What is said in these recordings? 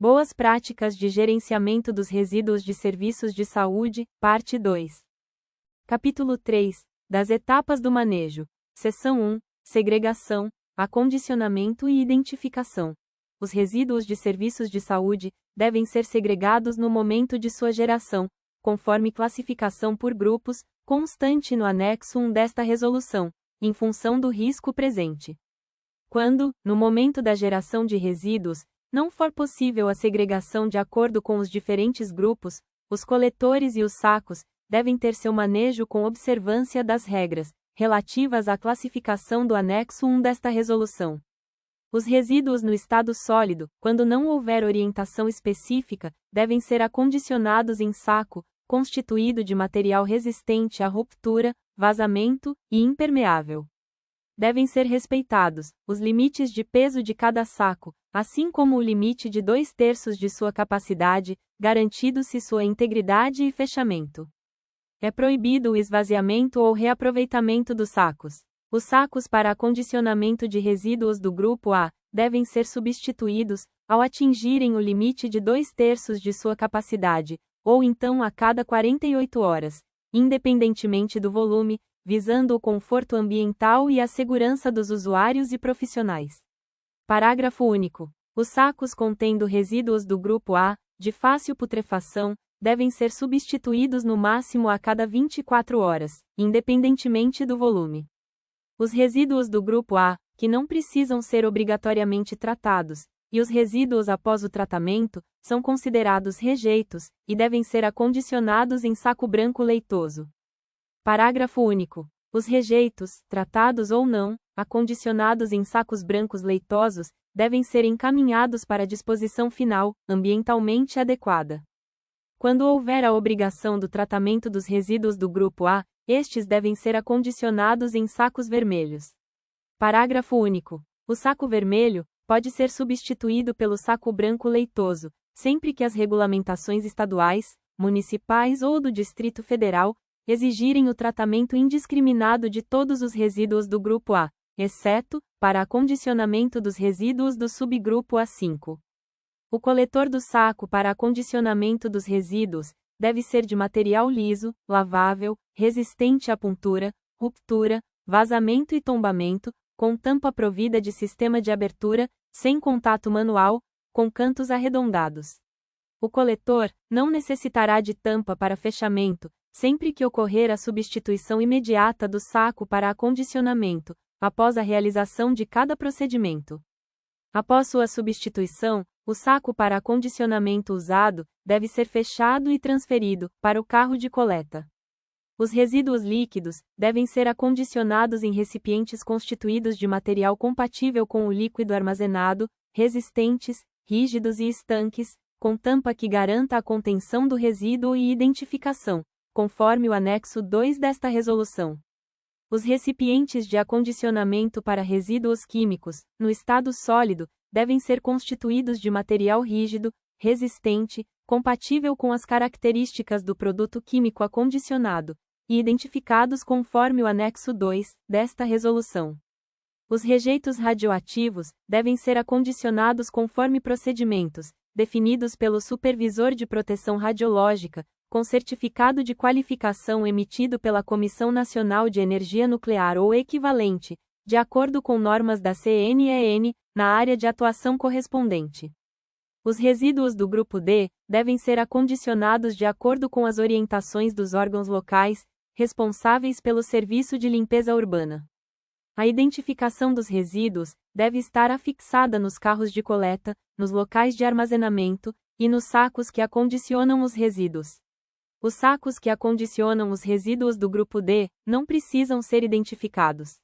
Boas práticas de gerenciamento dos resíduos de serviços de saúde, parte 2. Capítulo 3. Das etapas do manejo. Seção 1. Segregação, acondicionamento e identificação. Os resíduos de serviços de saúde devem ser segregados no momento de sua geração, conforme classificação por grupos, constante no anexo 1 desta resolução, em função do risco presente. Quando, no momento da geração de resíduos, não for possível a segregação de acordo com os diferentes grupos, os coletores e os sacos devem ter seu manejo com observância das regras relativas à classificação do anexo 1 desta resolução. Os resíduos no estado sólido, quando não houver orientação específica, devem ser acondicionados em saco, constituído de material resistente à ruptura, vazamento e impermeável. Devem ser respeitados os limites de peso de cada saco, assim como o limite de 2/3 de sua capacidade, garantido-se sua integridade e fechamento. É proibido o esvaziamento ou reaproveitamento dos sacos. Os sacos para acondicionamento de resíduos do grupo A devem ser substituídos, ao atingirem o limite de 2/3 de sua capacidade, ou então a cada 48 horas, independentemente do volume, visando o conforto ambiental e a segurança dos usuários e profissionais. Parágrafo único. Os sacos contendo resíduos do grupo A, de fácil putrefação, devem ser substituídos no máximo a cada 24 horas, independentemente do volume. Os resíduos do grupo A, que não precisam ser obrigatoriamente tratados, e os resíduos após o tratamento, são considerados rejeitos, e devem ser acondicionados em saco branco leitoso. Parágrafo único. Os rejeitos, tratados ou não, acondicionados em sacos brancos leitosos, devem ser encaminhados para a disposição final, ambientalmente adequada. Quando houver a obrigação do tratamento dos resíduos do grupo A, estes devem ser acondicionados em sacos vermelhos. Parágrafo único. O saco vermelho pode ser substituído pelo saco branco leitoso, sempre que as regulamentações estaduais, municipais ou do Distrito Federal exigirem o tratamento indiscriminado de todos os resíduos do grupo A, exceto para acondicionamento dos resíduos do subgrupo A5. O coletor do saco para acondicionamento dos resíduos deve ser de material liso, lavável, resistente à puntura, ruptura, vazamento e tombamento, com tampa provida de sistema de abertura, sem contato manual, com cantos arredondados. O coletor não necessitará de tampa para fechamento, sempre que ocorrer a substituição imediata do saco para acondicionamento, após a realização de cada procedimento. Após sua substituição, o saco para acondicionamento usado deve ser fechado e transferido para o carro de coleta. Os resíduos líquidos devem ser acondicionados em recipientes constituídos de material compatível com o líquido armazenado, resistentes, rígidos e estanques, com tampa que garanta a contenção do resíduo e identificação, conforme o anexo 2 desta resolução. Os recipientes de acondicionamento para resíduos químicos, no estado sólido, devem ser constituídos de material rígido, resistente, compatível com as características do produto químico acondicionado, e identificados conforme o anexo 2 desta resolução. Os rejeitos radioativos devem ser acondicionados conforme procedimentos definidos pelo Supervisor de Proteção Radiológica, com certificado de qualificação emitido pela Comissão Nacional de Energia Nuclear ou equivalente, de acordo com normas da CNEN, na área de atuação correspondente. Os resíduos do grupo D devem ser acondicionados de acordo com as orientações dos órgãos locais, responsáveis pelo serviço de limpeza urbana. A identificação dos resíduos deve estar afixada nos carros de coleta, nos locais de armazenamento, e nos sacos que acondicionam os resíduos. Os sacos que acondicionam os resíduos do grupo D não precisam ser identificados.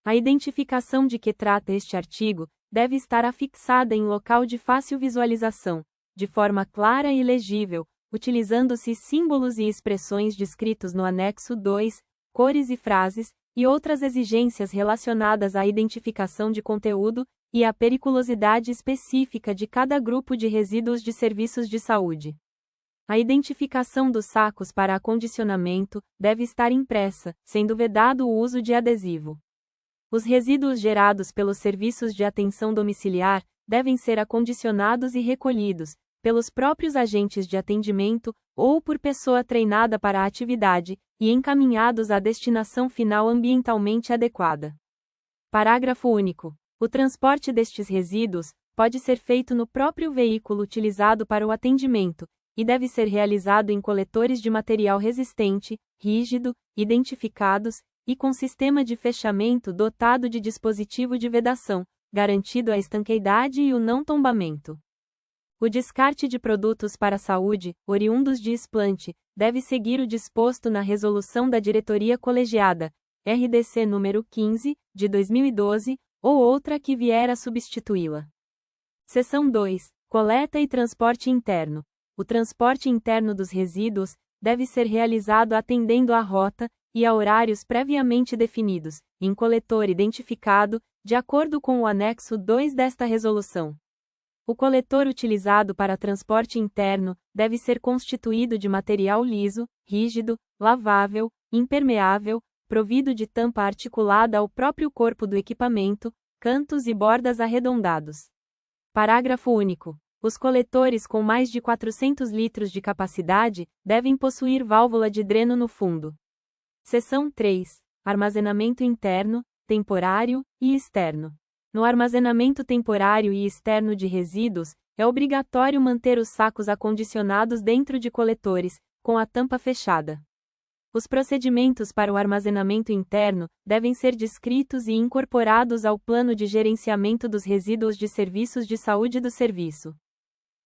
A identificação de que trata este artigo deve estar afixada em local de fácil visualização, de forma clara e legível, utilizando-se símbolos e expressões descritos no anexo 2, cores e frases, e outras exigências relacionadas à identificação de conteúdo e à periculosidade específica de cada grupo de resíduos de serviços de saúde. A identificação dos sacos para acondicionamento deve estar impressa, sendo vedado o uso de adesivo. Os resíduos gerados pelos serviços de atenção domiciliar devem ser acondicionados e recolhidos, pelos próprios agentes de atendimento, ou por pessoa treinada para a atividade, e encaminhados à destinação final ambientalmente adequada. Parágrafo único. O transporte destes resíduos pode ser feito no próprio veículo utilizado para o atendimento, e deve ser realizado em coletores de material resistente, rígido, identificados, e com sistema de fechamento dotado de dispositivo de vedação, garantido a estanqueidade e o não tombamento. O descarte de produtos para a saúde, oriundos de explante, deve seguir o disposto na Resolução da Diretoria Colegiada, RDC número 15, de 2012, ou outra que vier a substituí-la. Seção 2. Coleta e transporte interno. O transporte interno dos resíduos deve ser realizado atendendo à rota e a horários previamente definidos, em coletor identificado, de acordo com o anexo 2 desta resolução. O coletor utilizado para transporte interno deve ser constituído de material liso, rígido, lavável, impermeável, provido de tampa articulada ao próprio corpo do equipamento, cantos e bordas arredondados. Parágrafo único. Os coletores com mais de 400 litros de capacidade devem possuir válvula de dreno no fundo. Seção 3. Armazenamento interno, temporário e externo. No armazenamento temporário e externo de resíduos, é obrigatório manter os sacos acondicionados dentro de coletores, com a tampa fechada. Os procedimentos para o armazenamento interno devem ser descritos e incorporados ao Plano de Gerenciamento dos Resíduos de Serviços de Saúde do Serviço.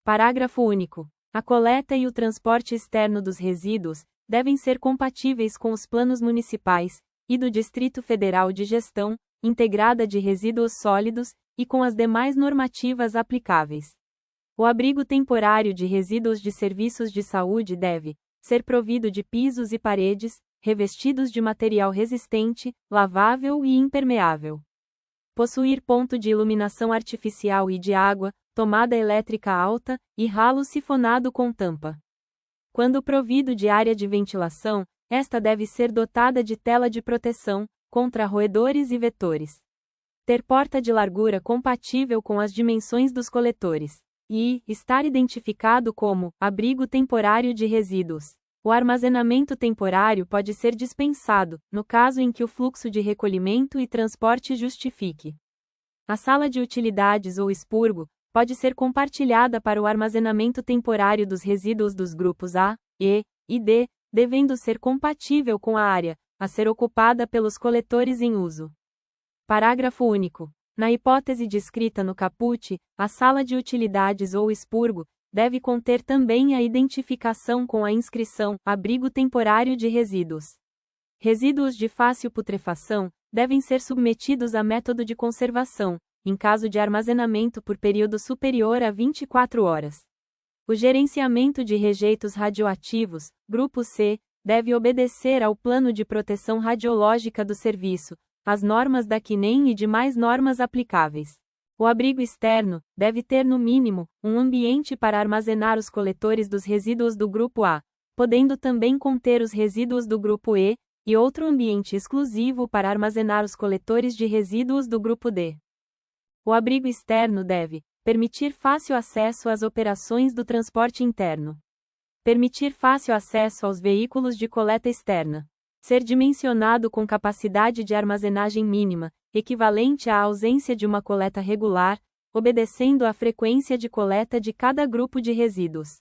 Parágrafo único. A coleta e o transporte externo dos resíduos devem ser compatíveis com os planos municipais e do Distrito Federal de Gestão Integrada de Resíduos Sólidos e com as demais normativas aplicáveis. O abrigo temporário de resíduos de serviços de saúde deve ser provido de pisos e paredes, revestidos de material resistente, lavável e impermeável. Possuir ponto de iluminação artificial e de água, tomada elétrica alta, e ralo sifonado com tampa. Quando provido de área de ventilação, esta deve ser dotada de tela de proteção, contra roedores e vetores. Ter porta de largura compatível com as dimensões dos coletores. E estar identificado como abrigo temporário de resíduos. O armazenamento temporário pode ser dispensado, no caso em que o fluxo de recolhimento e transporte justifique. A sala de utilidades ou expurgo pode ser compartilhada para o armazenamento temporário dos resíduos dos grupos A, E e D, devendo ser compatível com a área a ser ocupada pelos coletores em uso. Parágrafo único. Na hipótese descrita no caput, a sala de utilidades ou expurgo deve conter também a identificação com a inscrição abrigo temporário de resíduos. Resíduos de fácil putrefação devem ser submetidos a método de conservação, em caso de armazenamento por período superior a 24 horas. O gerenciamento de rejeitos radioativos, grupo C, deve obedecer ao Plano de Proteção Radiológica do Serviço, às normas da CNEM e demais normas aplicáveis. O abrigo externo deve ter no mínimo um ambiente para armazenar os coletores dos resíduos do grupo A, podendo também conter os resíduos do grupo E, e outro ambiente exclusivo para armazenar os coletores de resíduos do grupo D. O abrigo externo deve permitir fácil acesso às operações do transporte interno. Permitir fácil acesso aos veículos de coleta externa. Ser dimensionado com capacidade de armazenagem mínima, equivalente à ausência de uma coleta regular, obedecendo à frequência de coleta de cada grupo de resíduos.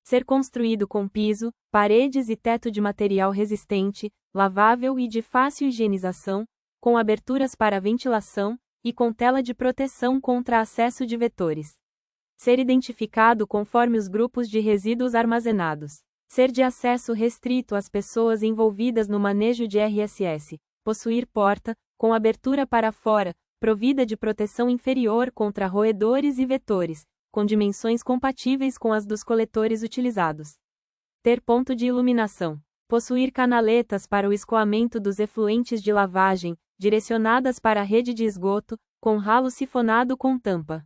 Ser construído com piso, paredes e teto de material resistente, lavável e de fácil higienização, com aberturas para ventilação, e com tela de proteção contra acesso de vetores. Ser identificado conforme os grupos de resíduos armazenados. Ser de acesso restrito às pessoas envolvidas no manejo de RSS. Possuir porta, com abertura para fora, provida de proteção inferior contra roedores e vetores, com dimensões compatíveis com as dos coletores utilizados. Ter ponto de iluminação. Possuir canaletas para o escoamento dos efluentes de lavagem, direcionadas para a rede de esgoto, com ralo sifonado com tampa.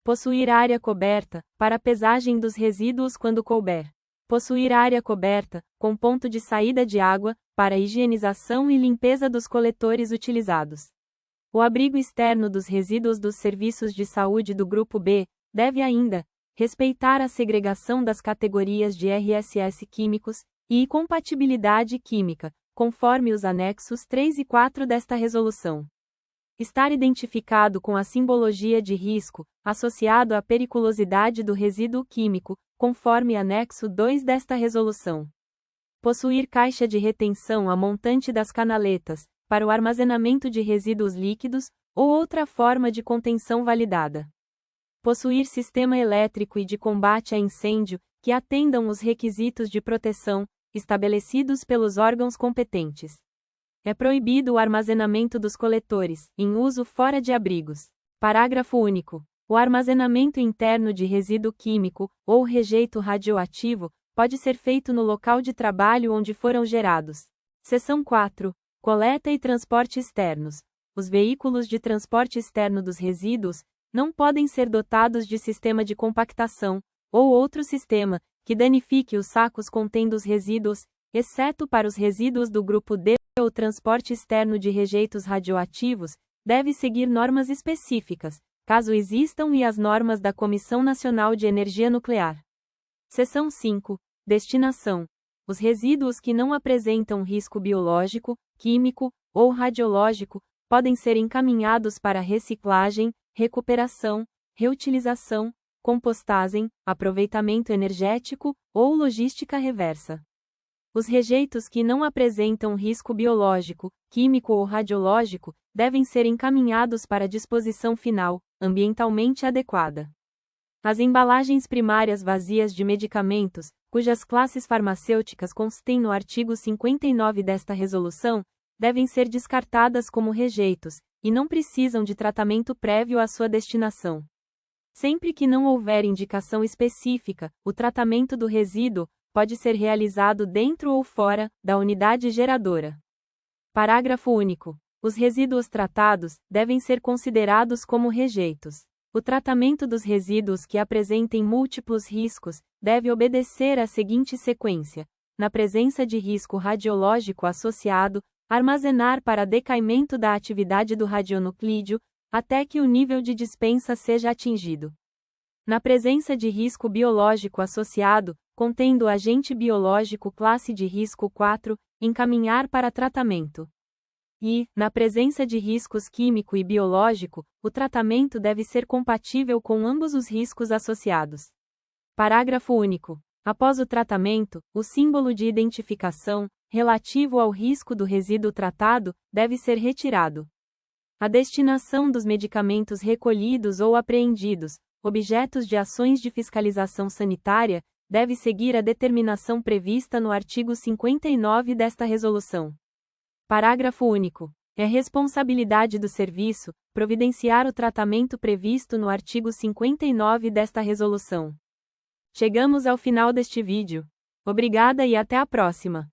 Possuir área coberta, para a pesagem dos resíduos quando couber. Possuir área coberta, com ponto de saída de água, para a higienização e limpeza dos coletores utilizados. O abrigo externo dos resíduos dos serviços de saúde do Grupo B deve ainda respeitar a segregação das categorias de RSS químicos e compatibilidade química, conforme os anexos 3 e 4 desta resolução. Estar identificado com a simbologia de risco, associado à periculosidade do resíduo químico, conforme anexo 2 desta resolução. Possuir caixa de retenção a montante das canaletas, para o armazenamento de resíduos líquidos, ou outra forma de contenção validada. Possuir sistema elétrico e de combate a incêndio, que atendam os requisitos de proteção, estabelecidos pelos órgãos competentes. É proibido o armazenamento dos coletores, em uso fora de abrigos. Parágrafo único. O armazenamento interno de resíduo químico, ou rejeito radioativo, pode ser feito no local de trabalho onde foram gerados. Seção 4. Coleta e transporte externos. Os veículos de transporte externo dos resíduos não podem ser dotados de sistema de compactação, ou outro sistema, que danifique os sacos contendo os resíduos, exceto para os resíduos do grupo D. O transporte externo de rejeitos radioativos deve seguir normas específicas, caso existam, e as normas da Comissão Nacional de Energia Nuclear. Seção 5. Destinação. Os resíduos que não apresentam risco biológico, químico ou radiológico podem ser encaminhados para reciclagem, recuperação, reutilização, compostagem, aproveitamento energético ou logística reversa. Os rejeitos que não apresentam risco biológico, químico ou radiológico devem ser encaminhados para disposição final, ambientalmente adequada. As embalagens primárias vazias de medicamentos, cujas classes farmacêuticas constem no artigo 59 desta resolução, devem ser descartadas como rejeitos, e não precisam de tratamento prévio à sua destinação. Sempre que não houver indicação específica, o tratamento do resíduo pode ser realizado dentro ou fora da unidade geradora. Parágrafo único. Os resíduos tratados devem ser considerados como rejeitos. O tratamento dos resíduos que apresentem múltiplos riscos deve obedecer à seguinte sequência: na presença de risco radiológico associado, armazenar para decaimento da atividade do radionuclídeo, até que o nível de dispensa seja atingido. Na presença de risco biológico associado, contendo agente biológico classe de risco 4, encaminhar para tratamento. E, na presença de riscos químico e biológico, o tratamento deve ser compatível com ambos os riscos associados. Parágrafo único. Após o tratamento, o símbolo de identificação, relativo ao risco do resíduo tratado, deve ser retirado. A destinação dos medicamentos recolhidos ou apreendidos, objetos de ações de fiscalização sanitária, deve seguir a determinação prevista no artigo 59 desta resolução. Parágrafo único. É responsabilidade do serviço providenciar o tratamento previsto no artigo 59 desta resolução. Chegamos ao final deste vídeo. Obrigada e até a próxima.